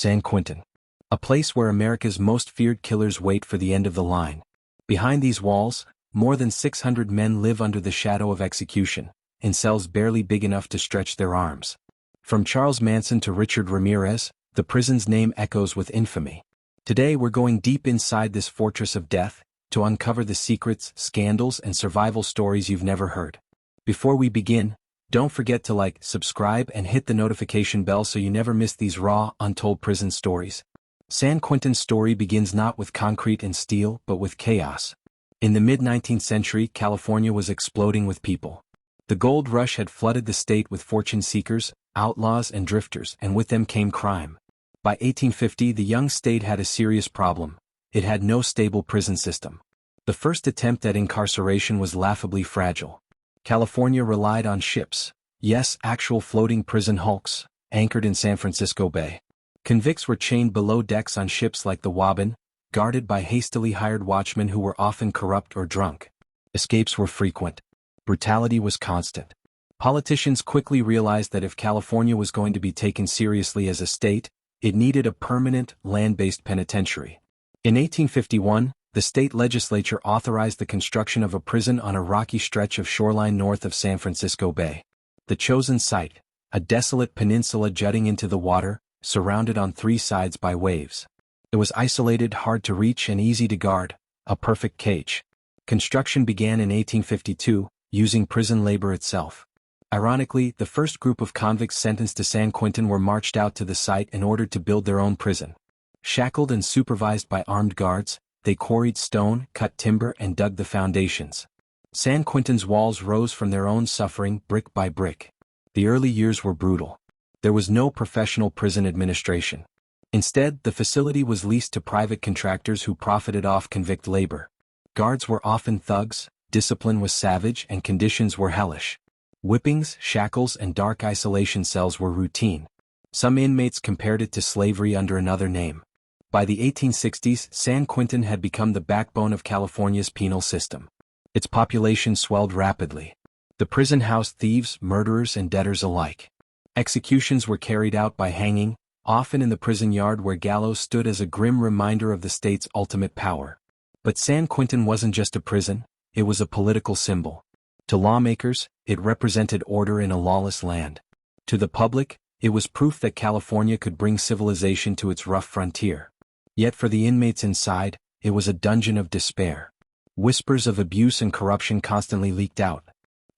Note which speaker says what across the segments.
Speaker 1: San Quentin. A place where America's most feared killers wait for the end of the line. Behind these walls, more than 600 men live under the shadow of execution, in cells barely big enough to stretch their arms. From Charles Manson to Richard Ramirez, the prison's name echoes with infamy. Today we're going deep inside this fortress of death, to uncover the secrets, scandals, and survival stories you've never heard. Before we begin, don't forget to like, subscribe, and hit the notification bell so you never miss these raw, untold prison stories. San Quentin's story begins not with concrete and steel, but with chaos. In the mid-19th century, California was exploding with people. The gold rush had flooded the state with fortune seekers, outlaws, and drifters, and with them came crime. By 1850, the young state had a serious problem. It had no stable prison system. The first attempt at incarceration was laughably fragile. California relied on ships. Yes, actual floating prison hulks, anchored in San Francisco Bay. Convicts were chained below decks on ships like the Wobbin, guarded by hastily hired watchmen who were often corrupt or drunk. Escapes were frequent. Brutality was constant. Politicians quickly realized that if California was going to be taken seriously as a state, it needed a permanent, land-based penitentiary. In 1851, the state legislature authorized the construction of a prison on a rocky stretch of shoreline north of San Francisco Bay. The chosen site, a desolate peninsula jutting into the water, surrounded on three sides by waves. It was isolated, hard to reach, and easy to guard, a perfect cage. Construction began in 1852, using prison labor itself. Ironically, the first group of convicts sentenced to San Quentin were marched out to the site in order to build their own prison. Shackled and supervised by armed guards, they quarried stone, cut timber, and dug the foundations. San Quentin's walls rose from their own suffering, brick by brick. The early years were brutal. There was no professional prison administration. Instead, the facility was leased to private contractors who profited off convict labor. Guards were often thugs, discipline was savage, and conditions were hellish. Whippings, shackles, and dark isolation cells were routine. Some inmates compared it to slavery under another name. By the 1860s, San Quentin had become the backbone of California's penal system. Its population swelled rapidly. The prison housed thieves, murderers, and debtors alike. Executions were carried out by hanging, often in the prison yard where gallows stood as a grim reminder of the state's ultimate power. But San Quentin wasn't just a prison, it was a political symbol. To lawmakers, it represented order in a lawless land. To the public, it was proof that California could bring civilization to its rough frontier. Yet for the inmates inside, it was a dungeon of despair. Whispers of abuse and corruption constantly leaked out.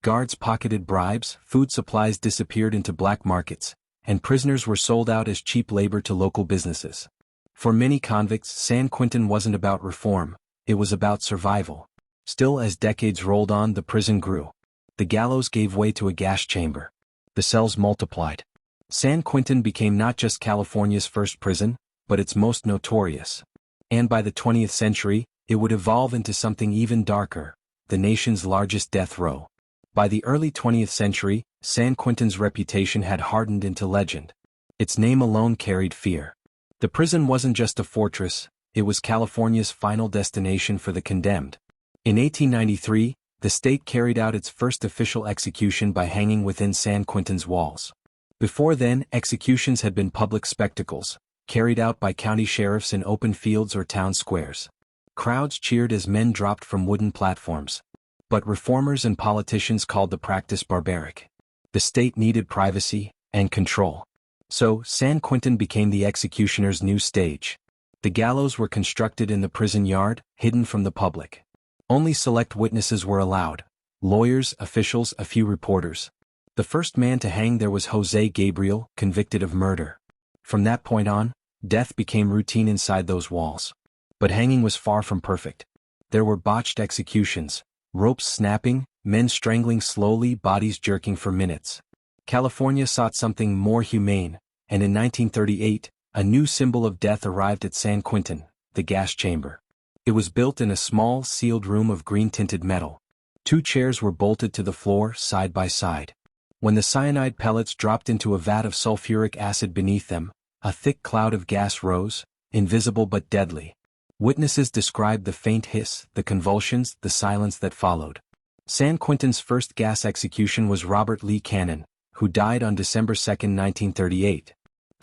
Speaker 1: Guards pocketed bribes, food supplies disappeared into black markets, and prisoners were sold out as cheap labor to local businesses. For many convicts, San Quentin wasn't about reform, it was about survival. Still, as decades rolled on, the prison grew. The gallows gave way to a gas chamber. The cells multiplied. San Quentin became not just California's first prison, but its most notorious. And by the 20th century, it would evolve into something even darker, the nation's largest death row. By the early 20th century, San Quentin's reputation had hardened into legend. Its name alone carried fear. The prison wasn't just a fortress, it was California's final destination for the condemned. In 1893, the state carried out its first official execution by hanging within San Quentin's walls. Before then, executions had been public spectacles, carried out by county sheriffs in open fields or town squares. Crowds cheered as men dropped from wooden platforms. But reformers and politicians called the practice barbaric. The state needed privacy and control. So, San Quentin became the executioner's new stage. The gallows were constructed in the prison yard, hidden from the public. Only select witnesses were allowed: lawyers, officials, a few reporters. The first man to hang there was Jose Gabriel, convicted of murder. From that point on, death became routine inside those walls. But hanging was far from perfect. There were botched executions, ropes snapping, men strangling slowly, bodies jerking for minutes. California sought something more humane, and in 1938, a new symbol of death arrived at San Quentin, the gas chamber. It was built in a small, sealed room of green-tinted metal. 2 chairs were bolted to the floor, side by side. When the cyanide pellets dropped into a vat of sulfuric acid beneath them, a thick cloud of gas rose, invisible but deadly. Witnesses described the faint hiss, the convulsions, the silence that followed. San Quentin's first gas execution was Robert Lee Cannon, who died on December 2, 1938.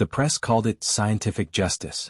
Speaker 1: The press called it scientific justice.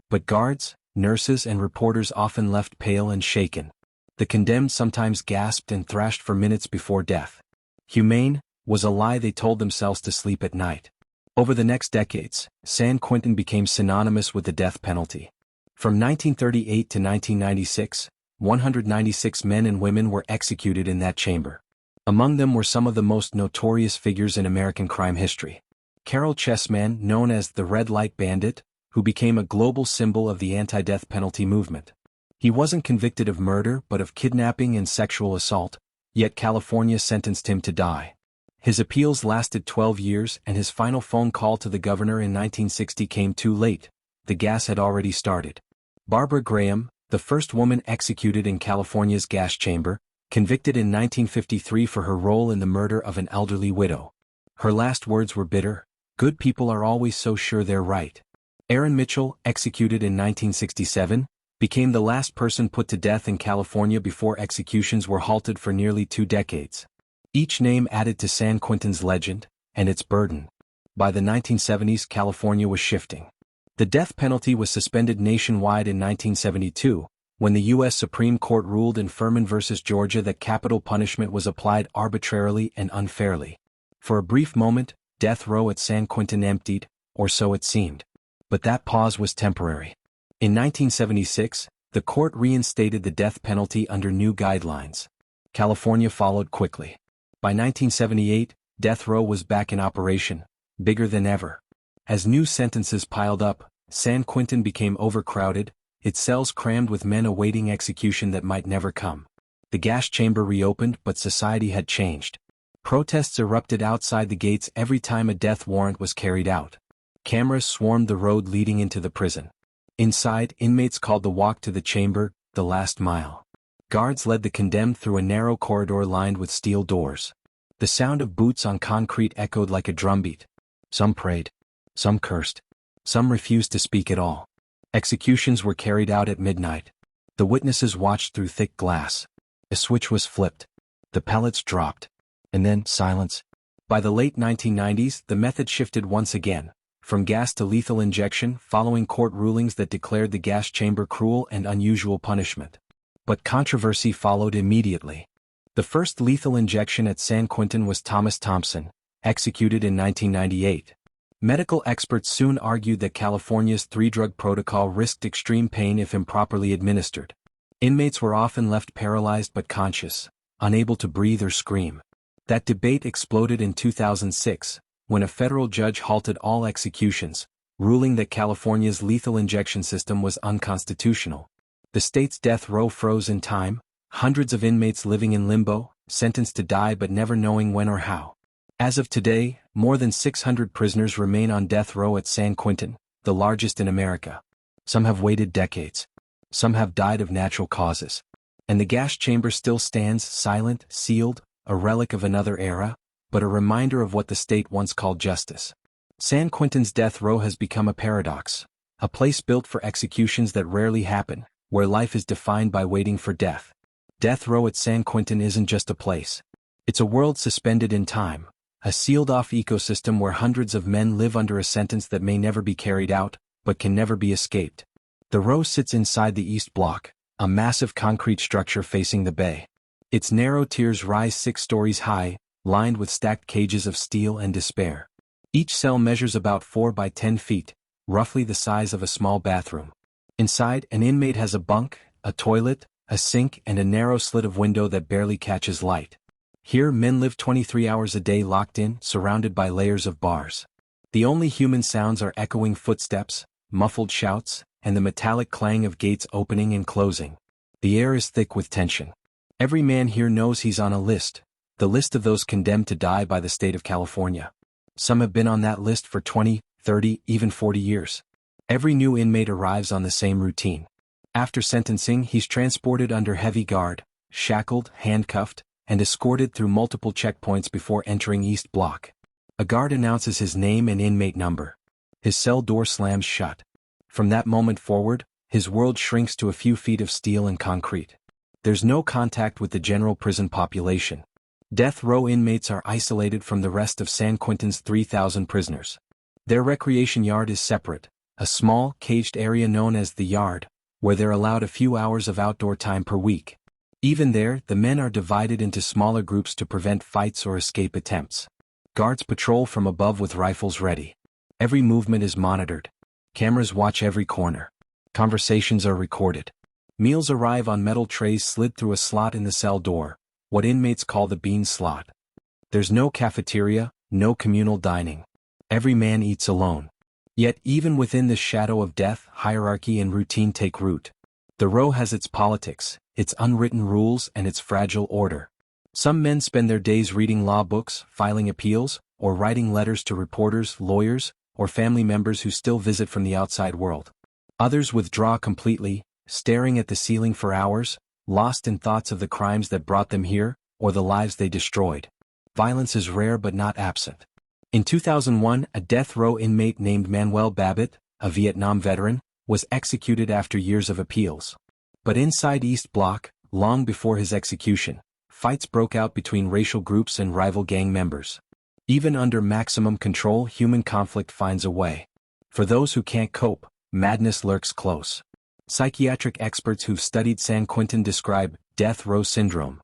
Speaker 1: But guards, nurses and reporters often left pale and shaken. The condemned sometimes gasped and thrashed for minutes before death. Humane was a lie they told themselves to sleep at night. Over the next decades, San Quentin became synonymous with the death penalty. From 1938 to 1996, 196 men and women were executed in that chamber. Among them were some of the most notorious figures in American crime history. Carol Chessman, known as the Red Light Bandit, who became a global symbol of the anti-death penalty movement. He wasn't convicted of murder but of kidnapping and sexual assault, yet California sentenced him to die. His appeals lasted 12 years and his final phone call to the governor in 1960 came too late. The gas had already started. Barbara Graham, the first woman executed in California's gas chamber, convicted in 1953 for her role in the murder of an elderly widow. Her last words were bitter, "Good people are always so sure they're right." Aaron Mitchell, executed in 1967, became the last person put to death in California before executions were halted for nearly 2 decades. Each name added to San Quentin's legend, and its burden. By the 1970s, California was shifting. The death penalty was suspended nationwide in 1972, when the U.S. Supreme Court ruled in Furman v. Georgia that capital punishment was applied arbitrarily and unfairly. For a brief moment, death row at San Quentin emptied, or so it seemed. But that pause was temporary. In 1976, the court reinstated the death penalty under new guidelines. California followed quickly. By 1978, death row was back in operation, bigger than ever. As new sentences piled up, San Quentin became overcrowded, its cells crammed with men awaiting execution that might never come. The gas chamber reopened, but society had changed. Protests erupted outside the gates every time a death warrant was carried out. Cameras swarmed the road leading into the prison. Inside, inmates called the walk to the chamber the last mile. Guards led the condemned through a narrow corridor lined with steel doors. The sound of boots on concrete echoed like a drumbeat. Some prayed. Some cursed. Some refused to speak at all. Executions were carried out at midnight. The witnesses watched through thick glass. A switch was flipped. The pellets dropped. And then, silence. By the late 1990s, the method shifted once again, from gas to lethal injection following court rulings that declared the gas chamber cruel and unusual punishment. But controversy followed immediately. The first lethal injection at San Quentin was Thomas Thompson, executed in 1998. Medical experts soon argued that California's 3-drug protocol risked extreme pain if improperly administered. Inmates were often left paralyzed but conscious, unable to breathe or scream. That debate exploded in 2006, when a federal judge halted all executions, ruling that California's lethal injection system was unconstitutional. The state's death row froze in time, hundreds of inmates living in limbo, sentenced to die but never knowing when or how. As of today, more than 600 prisoners remain on death row at San Quentin, the largest in America. Some have waited decades. Some have died of natural causes. And the gas chamber still stands silent, sealed, a relic of another era, but a reminder of what the state once called justice. San Quentin's death row has become a paradox, a place built for executions that rarely happen, where life is defined by waiting for death. Death row at San Quentin isn't just a place. It's a world suspended in time, a sealed-off ecosystem where hundreds of men live under a sentence that may never be carried out, but can never be escaped. The row sits inside the East Block, a massive concrete structure facing the bay. Its narrow tiers rise 6 stories high, lined with stacked cages of steel and despair. Each cell measures about 4 by 10 feet, roughly the size of a small bathroom. Inside, an inmate has a bunk, a toilet, a sink and a narrow slit of window that barely catches light. Here men live 23 hours a day locked in, surrounded by layers of bars. The only human sounds are echoing footsteps, muffled shouts, and the metallic clang of gates opening and closing. The air is thick with tension. Every man here knows he's on a list, the list of those condemned to die by the state of California. Some have been on that list for 20, 30, even 40 years. Every new inmate arrives on the same routine. After sentencing, he's transported under heavy guard, shackled, handcuffed, and escorted through multiple checkpoints before entering East Block. A guard announces his name and inmate number. His cell door slams shut. From that moment forward, his world shrinks to a few feet of steel and concrete. There's no contact with the general prison population. Death row inmates are isolated from the rest of San Quentin's 3,000 prisoners. Their recreation yard is separate, a small, caged area known as the yard, where they're allowed a few hours of outdoor time per week. Even there, the men are divided into smaller groups to prevent fights or escape attempts. Guards patrol from above with rifles ready. Every movement is monitored. Cameras watch every corner. Conversations are recorded. Meals arrive on metal trays slid through a slot in the cell door, what inmates call the bean slot. There's no cafeteria, no communal dining. Every man eats alone. Yet even within the shadow of death, hierarchy and routine take root. The row has its politics, its unwritten rules and its fragile order. Some men spend their days reading law books, filing appeals, or writing letters to reporters, lawyers, or family members who still visit from the outside world. Others withdraw completely, staring at the ceiling for hours, lost in thoughts of the crimes that brought them here, or the lives they destroyed. Violence is rare but not absent. In 2001, a death row inmate named Manuel Babbitt, a Vietnam veteran, was executed after years of appeals. But inside East Block, long before his execution, fights broke out between racial groups and rival gang members. Even under maximum control, human conflict finds a way. For those who can't cope, madness lurks close. Psychiatric experts who've studied San Quentin describe death row syndrome,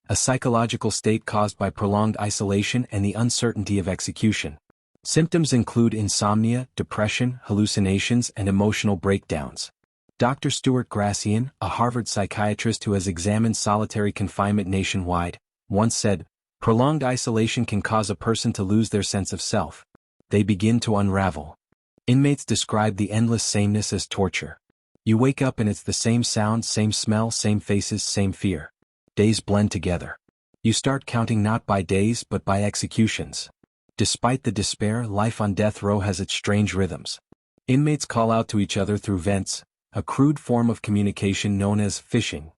Speaker 1: a psychological state caused by prolonged isolation and the uncertainty of execution. Symptoms include insomnia, depression, hallucinations, and emotional breakdowns. Dr. Stuart Gracian, a Harvard psychiatrist who has examined solitary confinement nationwide, once said, "Prolonged isolation can cause a person to lose their sense of self. They begin to unravel." Inmates describe the endless sameness as torture. You wake up and it's the same sound, same smell, same faces, same fear. Days blend together. You start counting not by days but by executions. Despite the despair, life on death row has its strange rhythms. Inmates call out to each other through vents, a crude form of communication known as fishing.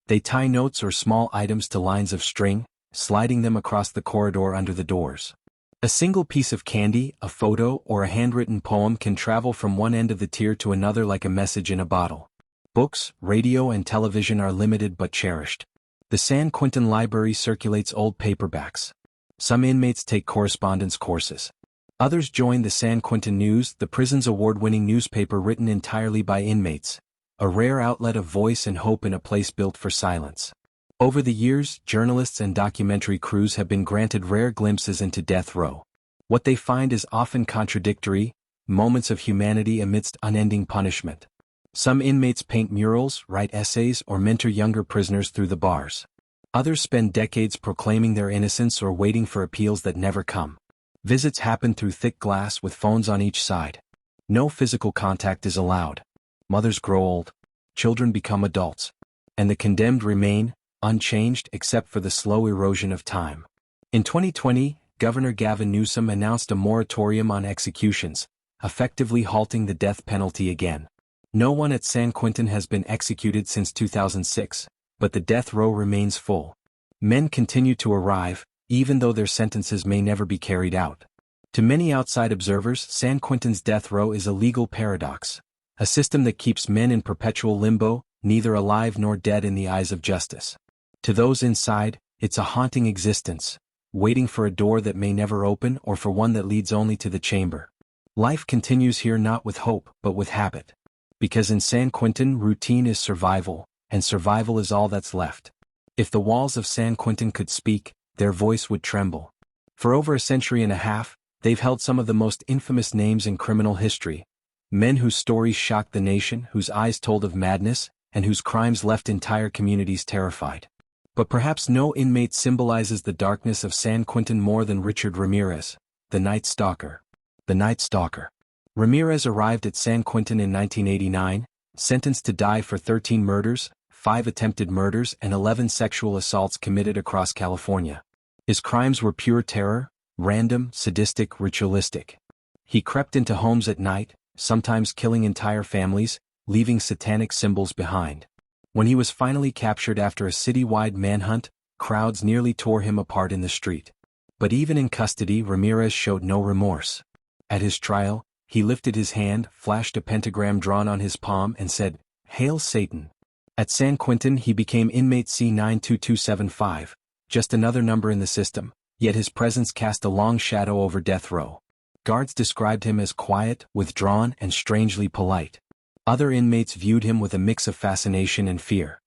Speaker 1: They tie notes or small items to lines of string, sliding them across the corridor under the doors. A single piece of candy, a photo, or a handwritten poem can travel from one end of the tier to another like a message in a bottle. Books, radio, and television are limited but cherished. The San Quentin Library circulates old paperbacks. Some inmates take correspondence courses. Others join the San Quentin News, the prison's award-winning newspaper written entirely by inmates, a rare outlet of voice and hope in a place built for silence. Over the years, journalists and documentary crews have been granted rare glimpses into death row. What they find is often contradictory, moments of humanity amidst unending punishment. Some inmates paint murals, write essays, or mentor younger prisoners through the bars. Others spend decades proclaiming their innocence or waiting for appeals that never come. Visits happen through thick glass with phones on each side. No physical contact is allowed. Mothers grow old. Children become adults. And the condemned remain, unchanged except for the slow erosion of time. In 2020, Governor Gavin Newsom announced a moratorium on executions, effectively halting the death penalty again. No one at San Quentin has been executed since 2006, but the death row remains full. Men continue to arrive, even though their sentences may never be carried out. To many outside observers, San Quentin's death row is a legal paradox, a system that keeps men in perpetual limbo, neither alive nor dead in the eyes of justice. To those inside, it's a haunting existence, waiting for a door that may never open or for one that leads only to the chamber. Life continues here not with hope but with habit. Because in San Quentin, routine is survival, and survival is all that's left. If the walls of San Quentin could speak, their voice would tremble. For over a century and a half, they've held some of the most infamous names in criminal history. Men whose stories shocked the nation, whose eyes told of madness, and whose crimes left entire communities terrified. But perhaps no inmate symbolizes the darkness of San Quentin more than Richard Ramirez, the Night Stalker. The Night Stalker. Ramirez arrived at San Quentin in 1989, sentenced to die for 13 murders, 5 attempted murders, and 11 sexual assaults committed across California. His crimes were pure terror, random, sadistic, ritualistic. He crept into homes at night, sometimes killing entire families, leaving satanic symbols behind. When he was finally captured after a citywide manhunt, crowds nearly tore him apart in the street. But even in custody, Ramirez showed no remorse. At his trial, he lifted his hand, flashed a pentagram drawn on his palm, and said, "Hail Satan." At San Quentin, he became inmate C92275, just another number in the system, yet his presence cast a long shadow over death row. Guards described him as quiet, withdrawn, and strangely polite. Other inmates viewed him with a mix of fascination and fear.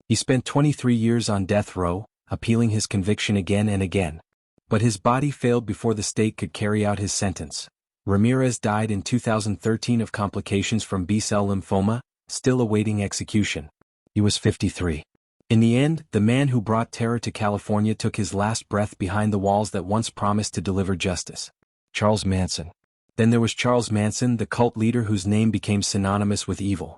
Speaker 1: He spent 23 years on death row, appealing his conviction again and again. But his body failed before the state could carry out his sentence. Ramirez died in 2013 of complications from B-cell lymphoma, still awaiting execution. He was 53. In the end, the man who brought terror to California took his last breath behind the walls that once promised to deliver justice. Charles Manson. Then there was Charles Manson, the cult leader whose name became synonymous with evil.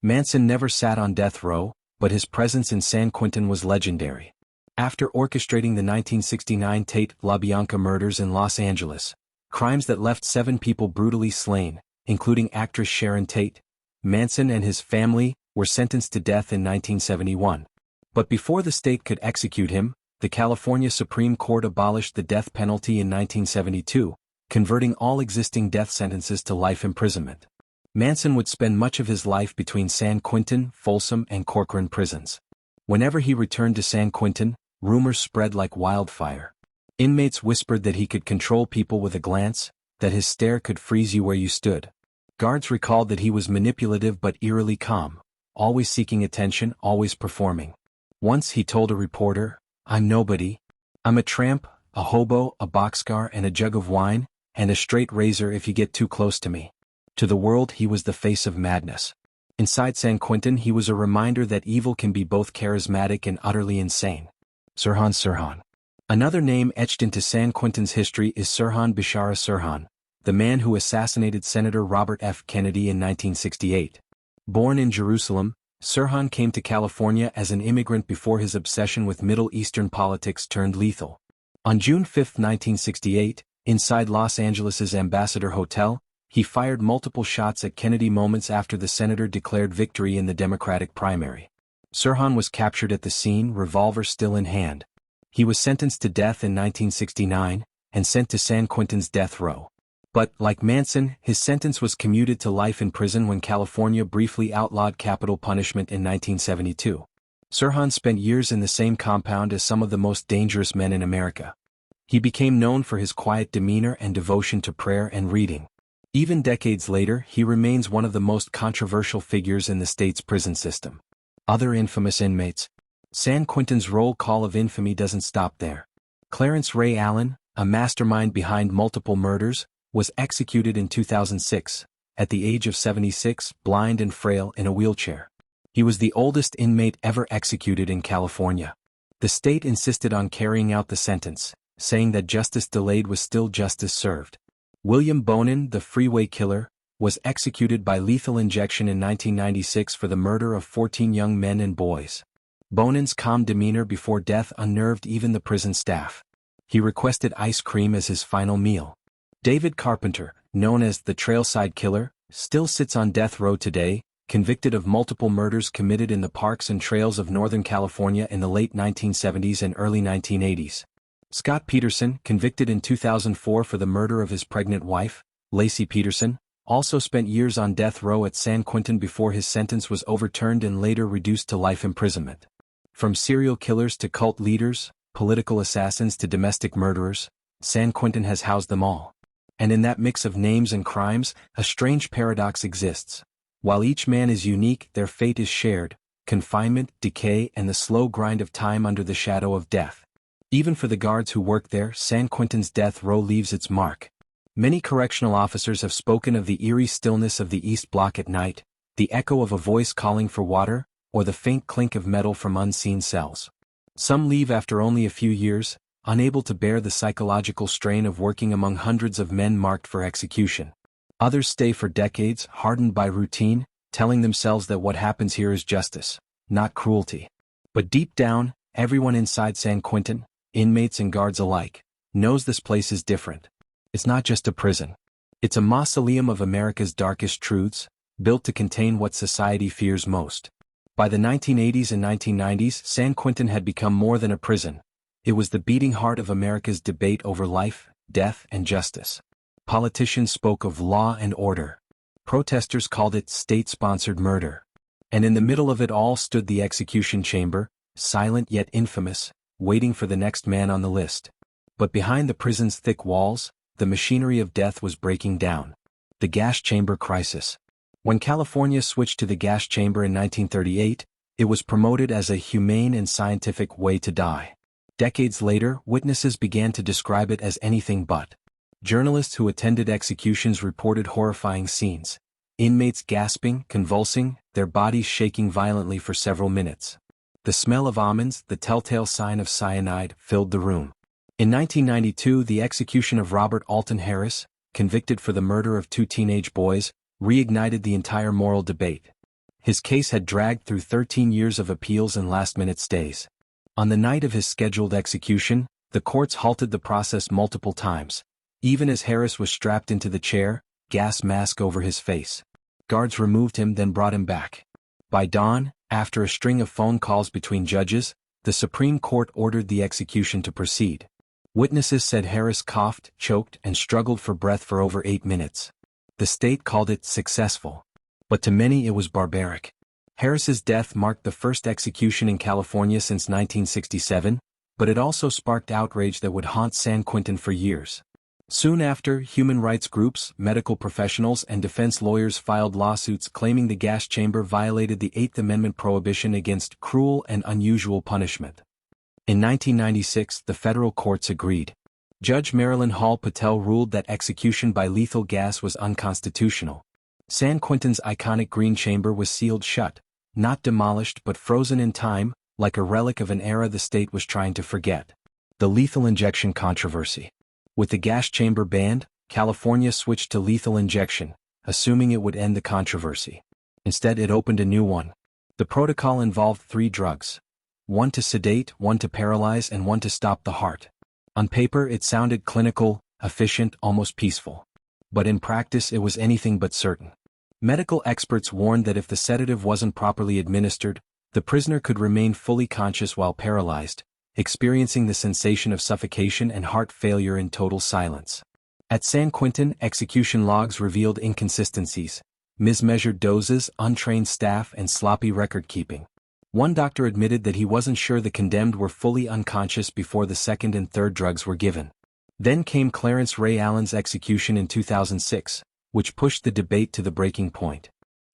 Speaker 1: Manson never sat on death row, but his presence in San Quentin was legendary. After orchestrating the 1969 Tate LaBianca murders in Los Angeles, crimes that left 7 people brutally slain, including actress Sharon Tate, Manson and his family were sentenced to death in 1971. But before the state could execute him, the California Supreme Court abolished the death penalty in 1972, converting all existing death sentences to life imprisonment. Manson would spend much of his life between San Quentin, Folsom, and Corcoran prisons. Whenever he returned to San Quentin, rumors spread like wildfire. Inmates whispered that he could control people with a glance, that his stare could freeze you where you stood. Guards recalled that he was manipulative but eerily calm, always seeking attention, always performing. Once he told a reporter, "I'm nobody. I'm a tramp, a hobo, a boxcar, and a jug of wine, and a straight razor if you get too close to me." To the world he was the face of madness. Inside San Quentin he was a reminder that evil can be both charismatic and utterly insane. Sirhan. Another name etched into San Quentin's history is Sirhan Bishara Sirhan, the man who assassinated Senator Robert F. Kennedy in 1968. Born in Jerusalem, Sirhan came to California as an immigrant before his obsession with Middle Eastern politics turned lethal. On June 5, 1968, inside Los Angeles's Ambassador Hotel, he fired multiple shots at Kennedy moments after the senator declared victory in the Democratic primary. Sirhan was captured at the scene, revolver still in hand. He was sentenced to death in 1969, and sent to San Quentin's death row. But, like Manson, his sentence was commuted to life in prison when California briefly outlawed capital punishment in 1972. Sirhan spent years in the same compound as some of the most dangerous men in America. He became known for his quiet demeanor and devotion to prayer and reading. Even decades later, he remains one of the most controversial figures in the state's prison system. Other infamous inmates. San Quentin's roll call of infamy doesn't stop there. Clarence Ray Allen, a mastermind behind multiple murders, was executed in 2006, at the age of 76, blind and frail in a wheelchair. He was the oldest inmate ever executed in California. The state insisted on carrying out the sentence, saying that justice delayed was still justice served. William Bonin, the freeway killer, was executed by lethal injection in 1996 for the murder of 14 young men and boys. Bonin's calm demeanor before death unnerved even the prison staff. He requested ice cream as his final meal. David Carpenter, known as the Trailside Killer, still sits on death row today, convicted of multiple murders committed in the parks and trails of Northern California in the late 1970s and early 1980s. Scott Peterson, convicted in 2004 for the murder of his pregnant wife, Lacey Peterson, also spent years on death row at San Quentin before his sentence was overturned and later reduced to life imprisonment. From serial killers to cult leaders, political assassins to domestic murderers, San Quentin has housed them all. And in that mix of names and crimes, a strange paradox exists. While each man is unique, their fate is shared: confinement, decay, and the slow grind of time under the shadow of death. Even for the guards who work there, San Quentin's death row leaves its mark. Many correctional officers have spoken of the eerie stillness of the East Block at night, the echo of a voice calling for water, or the faint clink of metal from unseen cells. Some leave after only a few years, unable to bear the psychological strain of working among hundreds of men marked for execution. Others stay for decades, hardened by routine, telling themselves that what happens here is justice, not cruelty. But deep down, everyone inside San Quentin, inmates and guards alike, knows this place is different. It's not just a prison. It's a mausoleum of America's darkest truths, built to contain what society fears most. By the 1980s and 1990s, San Quentin had become more than a prison. It was the beating heart of America's debate over life, death, and justice. Politicians spoke of law and order. Protesters called it state-sponsored murder. And in the middle of it all stood the execution chamber, silent yet infamous, waiting for the next man on the list. But behind the prison's thick walls, the machinery of death was breaking down. The gas chamber crisis. When California switched to the gas chamber in 1938, it was promoted as a humane and scientific way to die. Decades later, witnesses began to describe it as anything but. Journalists who attended executions reported horrifying scenes. Inmates gasping, convulsing, their bodies shaking violently for several minutes. The smell of almonds, the telltale sign of cyanide, filled the room. In 1992, the execution of Robert Alton Harris, convicted for the murder of 2 teenage boys, reignited the entire moral debate. His case had dragged through 13 years of appeals and last-minute stays. On the night of his scheduled execution, the courts halted the process multiple times. Even as Harris was strapped into the chair, gas mask over his face. Guards removed him, then brought him back. By dawn, after a string of phone calls between judges, the Supreme Court ordered the execution to proceed. Witnesses said Harris coughed, choked, and struggled for breath for over 8 minutes. The state called it successful. But to many it was barbaric. Harris's death marked the first execution in California since 1967, but it also sparked outrage that would haunt San Quentin for years. Soon after, human rights groups, medical professionals, and defense lawyers filed lawsuits claiming the gas chamber violated the Eighth Amendment prohibition against cruel and unusual punishment. In 1996, the federal courts agreed. Judge Marilyn Hall Patel ruled that execution by lethal gas was unconstitutional. San Quentin's iconic green chamber was sealed shut, not demolished but frozen in time, like a relic of an era the state was trying to forget. The lethal injection controversy. With the gas chamber banned, California switched to lethal injection, assuming it would end the controversy. Instead, it opened a new one. The protocol involved 3 drugs. One to sedate, one to paralyze, and one to stop the heart. On paper, it sounded clinical, efficient, almost peaceful. But in practice, it was anything but certain. Medical experts warned that if the sedative wasn't properly administered, the prisoner could remain fully conscious while paralyzed, experiencing the sensation of suffocation and heart failure in total silence. At San Quentin, execution logs revealed inconsistencies, mismeasured doses, untrained staff, and sloppy record-keeping. One doctor admitted that he wasn't sure the condemned were fully unconscious before the second and third drugs were given. Then came Clarence Ray Allen's execution in 2006, which pushed the debate to the breaking point.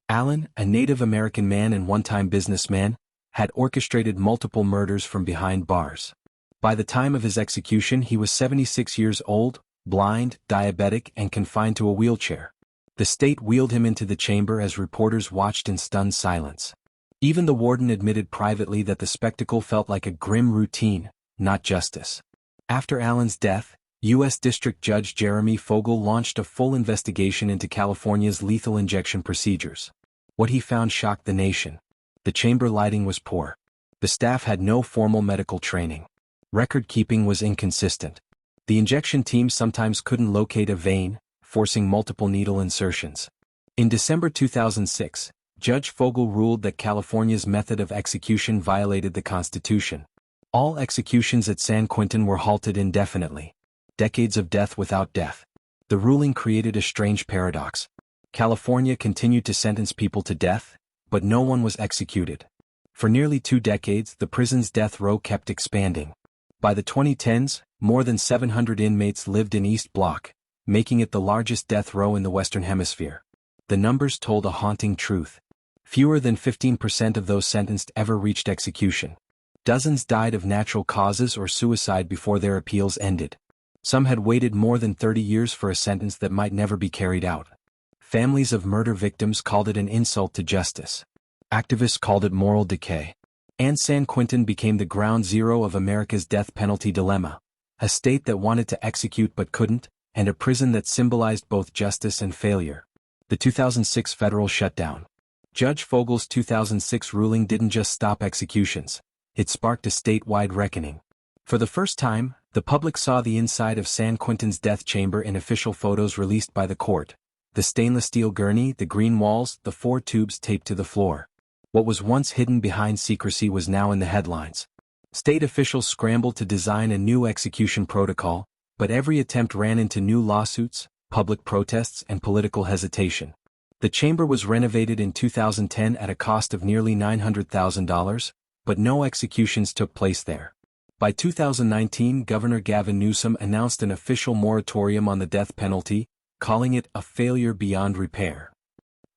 Speaker 1: Allen, a Native American man and one-time businessman, had orchestrated multiple murders from behind bars. By the time of his execution, he was 76 years old, blind, diabetic, and confined to a wheelchair. The state wheeled him into the chamber as reporters watched in stunned silence. Even the warden admitted privately that the spectacle felt like a grim routine, not justice. After Allen's death, U.S. District Judge Jeremy Fogel launched a full investigation into California's lethal injection procedures. What he found shocked the nation. The chamber lighting was poor. The staff had no formal medical training. Record-keeping was inconsistent. The injection team sometimes couldn't locate a vein, forcing multiple needle insertions. In December 2006, Judge Fogel ruled that California's method of execution violated the Constitution. All executions at San Quentin were halted indefinitely. Decades of death without death. The ruling created a strange paradox. California continued to sentence people to death, but no one was executed. For nearly 2 decades, the prison's death row kept expanding. By the 2010s, more than 700 inmates lived in East Block, making it the largest death row in the Western Hemisphere. The numbers told a haunting truth. Fewer than 15% of those sentenced ever reached execution. Dozens died of natural causes or suicide before their appeals ended. Some had waited more than 30 years for a sentence that might never be carried out. Families of murder victims called it an insult to justice. Activists called it moral decay. And San Quentin became the ground zero of America's death penalty dilemma. A state that wanted to execute but couldn't, and a prison that symbolized both justice and failure. The 2006 federal shutdown. Judge Fogel's 2006 ruling didn't just stop executions. It sparked a statewide reckoning. For the first time, the public saw the inside of San Quentin's death chamber in official photos released by the court. The stainless steel gurney, the green walls, the 4 tubes taped to the floor. What was once hidden behind secrecy was now in the headlines. State officials scrambled to design a new execution protocol, but every attempt ran into new lawsuits, public protests, and political hesitation. The chamber was renovated in 2010 at a cost of nearly $900,000, but no executions took place there. By 2019, Governor Gavin Newsom announced an official moratorium on the death penalty, calling it a failure beyond repair.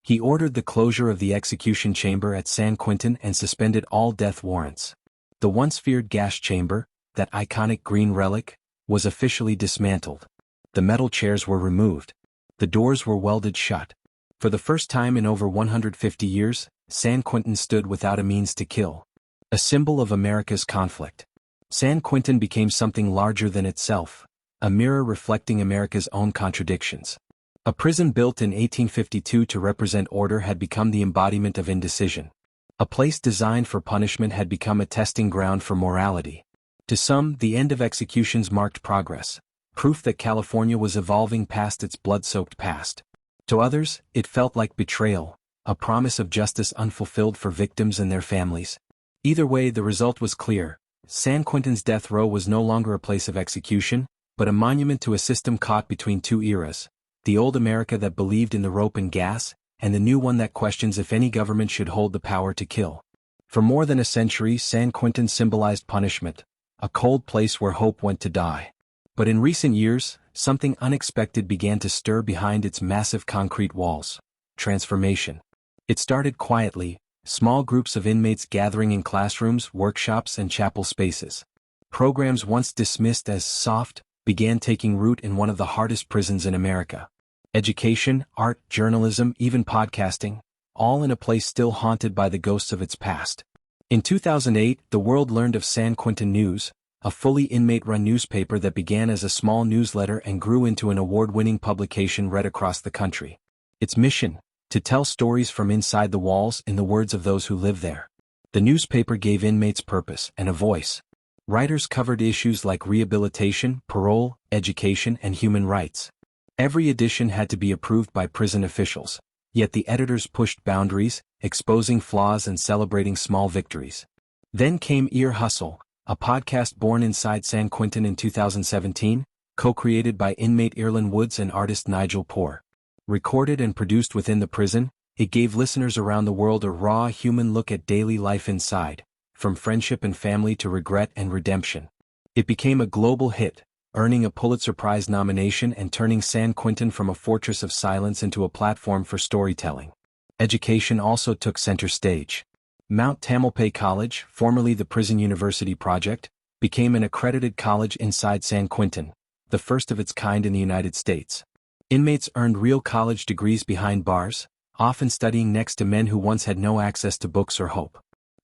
Speaker 1: He ordered the closure of the execution chamber at San Quentin and suspended all death warrants. The once feared gas chamber, that iconic green relic, was officially dismantled. The metal chairs were removed. The doors were welded shut. For the first time in over 150 years, San Quentin stood without a means to kill. A symbol of America's conflict. San Quentin became something larger than itself, a mirror reflecting America's own contradictions. A prison built in 1852 to represent order had become the embodiment of indecision. A place designed for punishment had become a testing ground for morality. To some, the end of executions marked progress, proof that California was evolving past its blood-soaked past. To others, it felt like betrayal, a promise of justice unfulfilled for victims and their families. Either way, the result was clear. San Quentin's death row was no longer a place of execution, but a monument to a system caught between two eras. The old America that believed in the rope and gas, and the new one that questions if any government should hold the power to kill. For more than a century, San Quentin symbolized punishment, a cold place where hope went to die. But in recent years, something unexpected began to stir behind its massive concrete walls. Transformation. It started quietly, small groups of inmates gathering in classrooms, workshops, and chapel spaces. Programs once dismissed as soft began taking root in one of the hardest prisons in America. Education, art, journalism, even podcasting, all in a place still haunted by the ghosts of its past. In 2008, the world learned of San Quentin News, a fully inmate-run newspaper that began as a small newsletter and grew into an award-winning publication read across the country. Its mission: to tell stories from inside the walls in the words of those who live there. The newspaper gave inmates purpose and a voice. Writers covered issues like rehabilitation, parole, education, and human rights. Every edition had to be approved by prison officials, yet the editors pushed boundaries, exposing flaws and celebrating small victories. Then came Ear Hustle, a podcast born inside San Quentin in 2017, co-created by inmate Earlyn Woods and artist Nigel Poor. Recorded and produced within the prison, it gave listeners around the world a raw human look at daily life inside, from friendship and family to regret and redemption. It became a global hit, earning a Pulitzer Prize nomination and turning San Quentin from a fortress of silence into a platform for storytelling. Education also took center stage. Mount Tamalpais College, formerly the Prison University Project, became an accredited college inside San Quentin, the first of its kind in the United States. Inmates earned real college degrees behind bars, often studying next to men who once had no access to books or hope.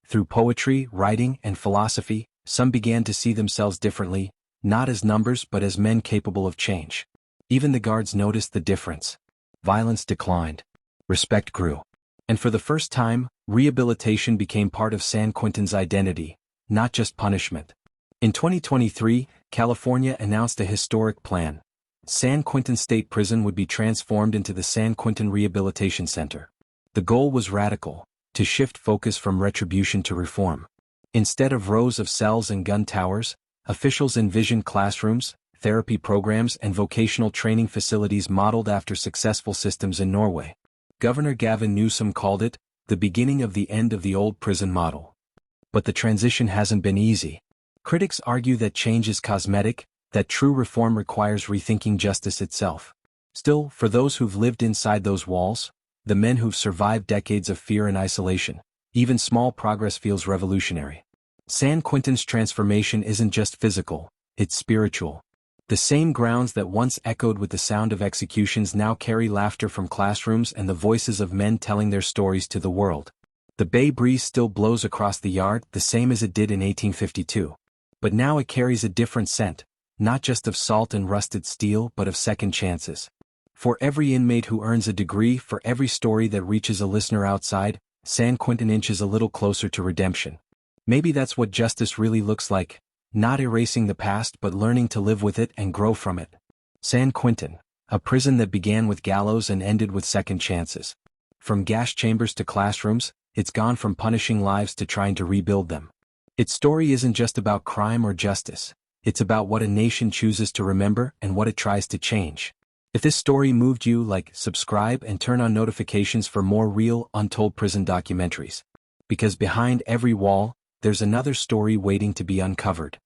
Speaker 1: Through poetry, writing, and philosophy, some began to see themselves differently, not as numbers but as men capable of change. Even the guards noticed the difference. Violence declined. Respect grew. And for the first time, rehabilitation became part of San Quentin's identity, not just punishment. In 2023, California announced a historic plan. San Quentin State Prison would be transformed into the San Quentin Rehabilitation Center. The goal was radical: to shift focus from retribution to reform. Instead of rows of cells and gun towers, officials envisioned classrooms, therapy programs, and vocational training facilities modeled after successful systems in Norway. Governor Gavin Newsom called it the beginning of the end of the old prison model. But the transition hasn't been easy. Critics argue that change is cosmetic, that true reform requires rethinking justice itself. Still, for those who've lived inside those walls, the men who've survived decades of fear and isolation, even small progress feels revolutionary. San Quentin's transformation isn't just physical, it's spiritual. The same grounds that once echoed with the sound of executions now carry laughter from classrooms and the voices of men telling their stories to the world. The bay breeze still blows across the yard, the same as it did in 1852. But now it carries a different scent, not just of salt and rusted steel but of second chances. For every inmate who earns a degree, for every story that reaches a listener outside, San Quentin inches a little closer to redemption. Maybe that's what justice really looks like, not erasing the past but learning to live with it and grow from it. San Quentin, a prison that began with gallows and ended with second chances. From gas chambers to classrooms, it's gone from punishing lives to trying to rebuild them. Its story isn't just about crime or justice, it's about what a nation chooses to remember and what it tries to change. If this story moved you, like, subscribe and turn on notifications for more real, untold prison documentaries. Because behind every wall, there's another story waiting to be uncovered.